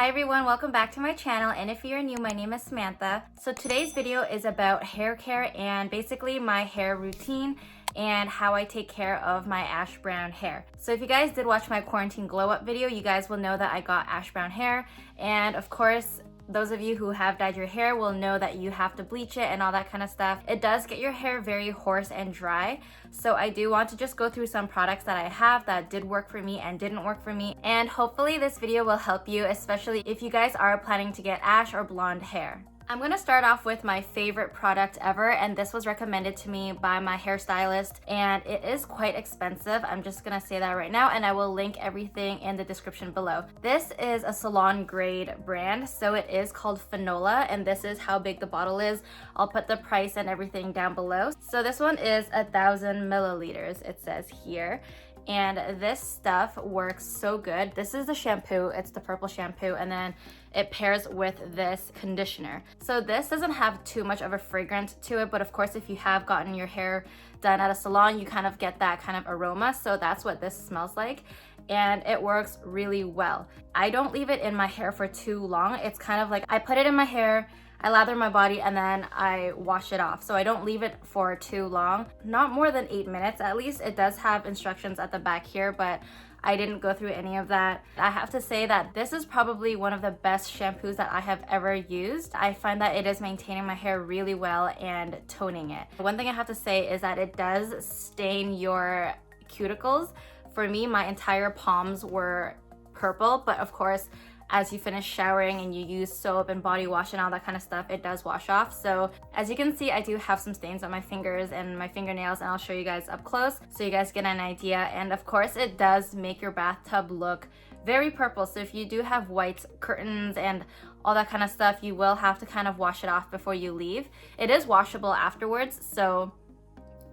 Hi everyone, welcome back to my channel, and if you're new, my name is Samantha. So today's video is about hair care and basically my hair routine and how I take care of my ash brown hair. So if you guys did watch my quarantine glow up video, you guys will know that I got ash brown hair, and of course those of you who have dyed your hair will know that you have to bleach it and all that kind of stuff. It does get your hair very hoarse and dry. So I do want to just go through some products that I have that did work for me and didn't work for me. And hopefully this video will help you, especially if you guys are planning to get ash or blonde hair. I'm gonna start off with my favorite product ever, and this was recommended to me by my hairstylist, and it is quite expensive. I'm just gonna say that right now, and I will link everything in the description below. This is a salon grade brand, so it is called Fanola, and this is how big the bottle is. I'll put the price and everything down below. So this one is 1,000 milliliters, it says here. And this stuff works so good. This is the shampoo, it's the purple shampoo, and then it pairs with this conditioner. So this doesn't have too much of a fragrance to it, but of course if you have gotten your hair done at a salon, you kind of get that kind of aroma. So that's what this smells like, and it works really well. I don't leave it in my hair for too long. It's kind of like I put it in my hair, I lather my body, and then I wash it off. So I don't leave it for too long, not more than 8 minutes at least. It does have instructions at the back here, but I didn't go through any of that. I have to say that this is probably one of the best shampoos that I have ever used. I find that it is maintaining my hair really well and toning it. One thing I have to say is that it does stain your cuticles. For me, my entire palms were purple, but of course, as you finish showering and you use soap and body wash and all that kind of stuff, it does wash off. So as you can see, I do have some stains on my fingers and my fingernails, and I'll show you guys up close so you guys get an idea. And of course, it does make your bathtub look very purple. So if you do have white curtains and all that kind of stuff, you will have to kind of wash it off before you leave. It is washable afterwards, so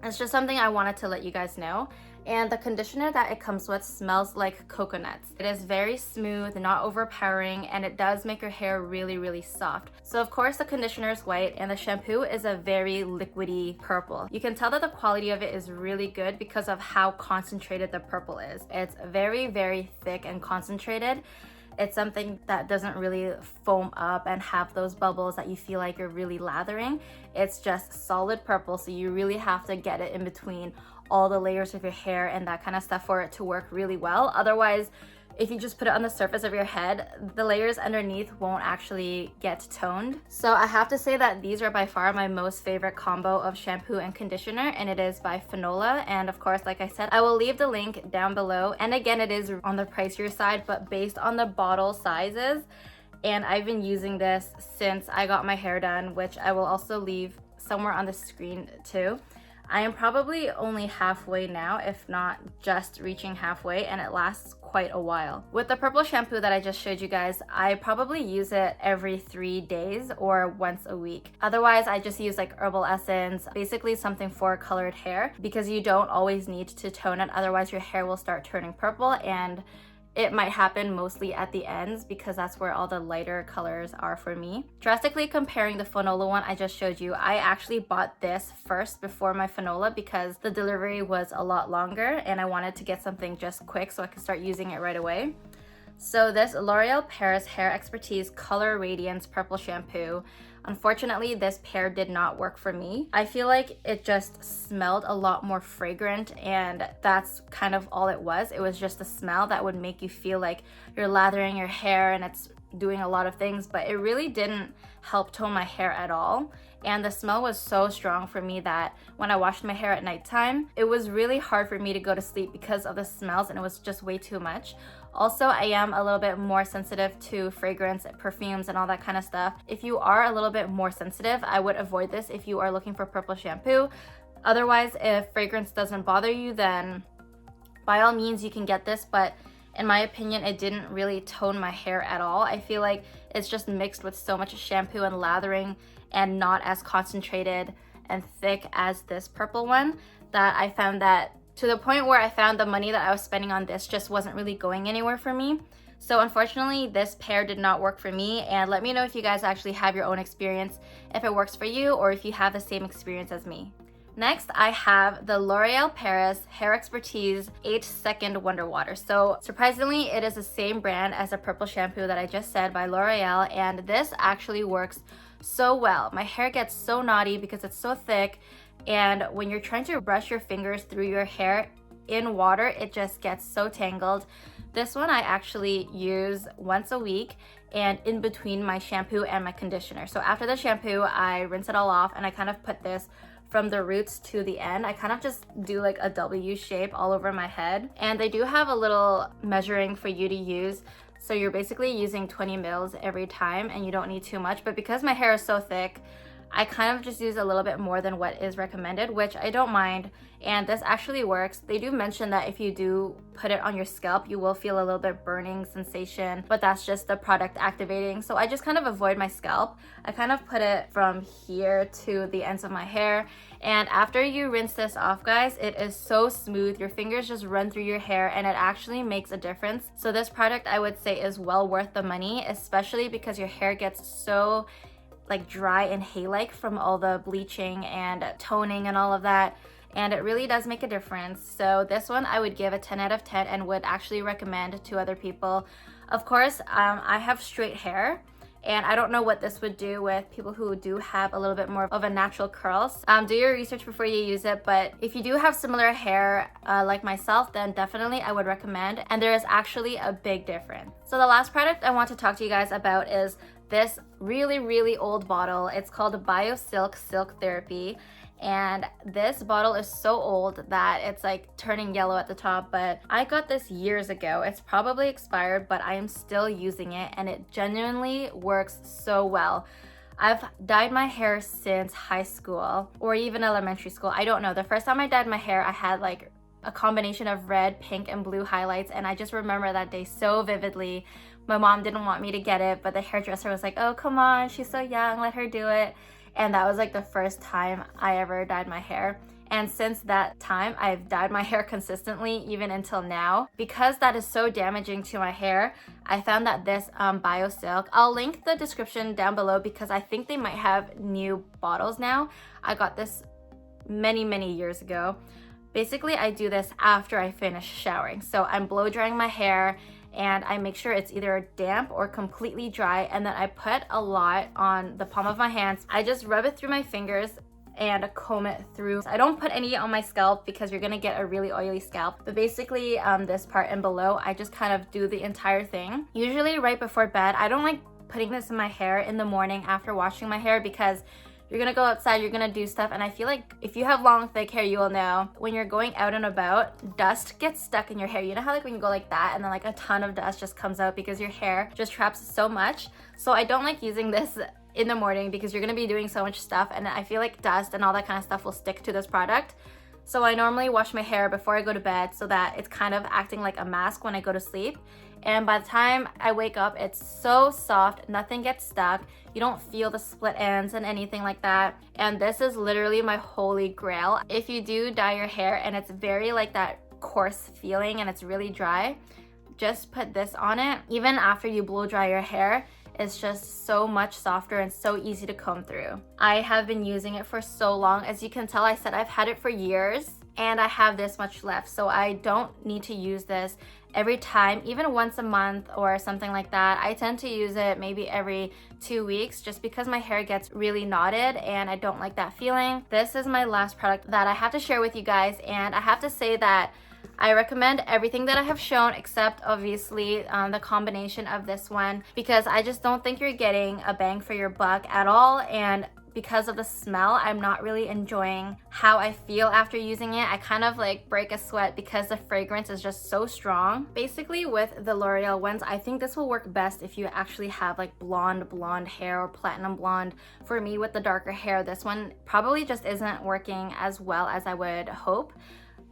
it's just something I wanted to let you guys know. And the conditioner that it comes with smells like coconuts. It is very smooth, not overpowering, and it does make your hair really, really soft. So of course the conditioner is white and the shampoo is a very liquidy purple. You can tell that the quality of it is really good because of how concentrated the purple is. It's very, very thick and concentrated. It's something that doesn't really foam up and have those bubbles that you feel like you're really lathering. It's just solid purple, so you really have to get it in between all the layers of your hair and that kind of stuff for it to work really well. Otherwise, if you just put it on the surface of your head, the layers underneath won't actually get toned. So I have to say that these are by far my most favorite combo of shampoo and conditioner, and it is by Fanola. And of course, like I said, I will leave the link down below. And again, it is on the pricier side, but based on the bottle sizes. And I've been using this since I got my hair done, which I will also leave somewhere on the screen too. I am probably only halfway now, if not just reaching halfway, and it lasts quite a while. With the purple shampoo that I just showed you guys, I probably use it every 3 days or once a week. Otherwise, I just use like herbal essence, basically something for colored hair, because you don't always need to tone it. Otherwise, your hair will start turning purple, and it might happen mostly at the ends because that's where all the lighter colors are for me. Drastically comparing the Fanola one I just showed you, I actually bought this first before my Fanola because the delivery was a lot longer and I wanted to get something just quick so I could start using it right away. So this L'Oreal Paris Hair Expertise Color Radiance Purple Shampoo, unfortunately this pair did not work for me. I feel like it just smelled a lot more fragrant, and that's kind of all it was. It was just a smell that would make you feel like you're lathering your hair and it's doing a lot of things, but it really didn't help tone my hair at all. And the smell was so strong for me that when I washed my hair at nighttime, it was really hard for me to go to sleep because of the smells, and it was just way too much. Also, I am a little bit more sensitive to fragrance, perfumes, and all that kind of stuff. If you are a little bit more sensitive, I would avoid this if you are looking for purple shampoo. Otherwise, if fragrance doesn't bother you, then by all means you can get this, but in my opinion, it didn't really tone my hair at all. I feel like it's just mixed with so much shampoo and lathering and not as concentrated and thick as this purple one, that I found that to the point where I found the money that I was spending on this just wasn't really going anywhere for me. So unfortunately, this pair did not work for me, and let me know if you guys actually have your own experience, if it works for you or if you have the same experience as me. Next, I have the L'Oreal Paris Hair Expertise 8-Second Wonder Water. So surprisingly, it is the same brand as the purple shampoo that I just said by L'Oreal, and this actually works so well. My hair gets so knotty because it's so thick, and when you're trying to brush your fingers through your hair in water, it just gets so tangled. This one I actually use once a week and in between my shampoo and my conditioner. So after the shampoo, I rinse it all off and I kind of put this from the roots to the end. I kind of just do like a W shape all over my head. And they do have a little measuring for you to use. So you're basically using 20 mils every time and you don't need too much. But because my hair is so thick, I kind of just use a little bit more than what is recommended, which I don't mind, and this actually works. They do mention that if you do put it on your scalp, you will feel a little bit burning sensation, but that's just the product activating. So I just kind of avoid my scalp. I kind of put it from here to the ends of my hair, and after you rinse this off, guys, it is so smooth. Your fingers just run through your hair and it actually makes a difference. So this product, I would say, is well worth the money, especially because your hair gets so like dry and hay-like from all the bleaching and toning and all of that, and it really does make a difference. So this one I would give a 10 out of 10 and would actually recommend to other people. Of course, I have straight hair and I don't know what this would do with people who do have a little bit more of a natural curls. Do your research before you use it, but if you do have similar hair like myself, then definitely I would recommend, and there is actually a big difference. So the last product I want to talk to you guys about is this really old bottle. It's called BioSilk Silk Therapy, and this bottle is so old that it's like turning yellow at the top, but I got this years ago. It's probably expired, but I am still using it and it genuinely works so well. I've dyed my hair since high school or even elementary school. I don't know. The first time I dyed my hair, I had like a combination of red, pink, and blue highlights, and I just remember that day so vividly. My mom didn't want me to get it, but the hairdresser was like, oh, come on, she's so young, let her do it. And that was like the first time I ever dyed my hair. And since that time, I've dyed my hair consistently, even until now. Because that is so damaging to my hair, I found that this BioSilk, I'll link the description down below because I think they might have new bottles now. I got this many years ago. Basically, I do this after I finish showering. So I'm blow drying my hair and I make sure it's either damp or completely dry, and then I put a lot on the palm of my hands. I just rub it through my fingers and comb it through. I don't put any on my scalp because you're gonna get a really oily scalp, but basically this part and below, I just kind of do the entire thing. Usually right before bed. I don't like putting this in my hair in the morning after washing my hair because you're gonna go outside, you're gonna do stuff, and I feel like if you have long, thick hair, you will know when you're going out and about, dust gets stuck in your hair. You know how like when you go like that and then like a ton of dust just comes out because your hair just traps so much? So I don't like using this in the morning because you're gonna be doing so much stuff, and I feel like dust and all that kind of stuff will stick to this product. So I normally wash my hair before I go to bed so that it's kind of acting like a mask when I go to sleep. And by the time I wake up, it's so soft, nothing gets stuck. You don't feel the split ends and anything like that. And this is literally my holy grail. If you do dye your hair and it's very like that coarse feeling and it's really dry, just put this on it. Even after you blow dry your hair, it's just so much softer and so easy to comb through. I have been using it for so long. As you can tell, I said I've had it for years and I have this much left. So I don't need to use this every time, even once a month or something like that. I tend to use it maybe every 2 weeks just because my hair gets really knotted and I don't like that feeling. This is my last product that I have to share with you guys, and I have to say that I recommend everything that I have shown except obviously the combination of this one, because I just don't think you're getting a bang for your buck at all. And because of the smell, I'm not really enjoying how I feel after using it. I kind of like break a sweat because the fragrance is just so strong. Basically with the L'Oreal ones, I think this will work best if you actually have like blonde hair or platinum blonde. For me with the darker hair, this one probably just isn't working as well as I would hope.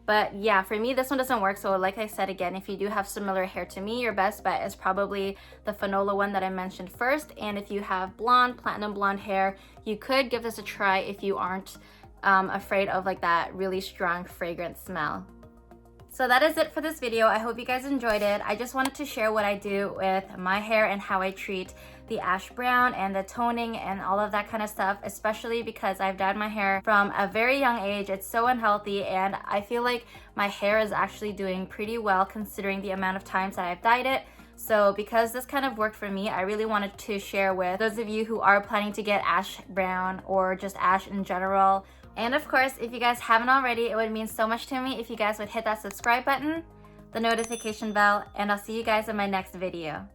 But yeah, for me, this one doesn't work. So like I said again, if you do have similar hair to me, your best bet is probably the Fanola one that I mentioned first. And if you have blonde, platinum blonde hair, you could give this a try if you aren't afraid of like that really strong fragrance smell. So that is it for this video. I hope you guys enjoyed it. I just wanted to share what I do with my hair and how I treat the ash brown and the toning and all of that kind of stuff, especially because I've dyed my hair from a very young age. It's so unhealthy, and I feel like my hair is actually doing pretty well considering the amount of times that I've dyed it. So because this kind of worked for me, I really wanted to share with those of you who are planning to get ash brown or just ash in general. And of course, if you guys haven't already, it would mean so much to me if you guys would hit that subscribe button, the notification bell, and I'll see you guys in my next video.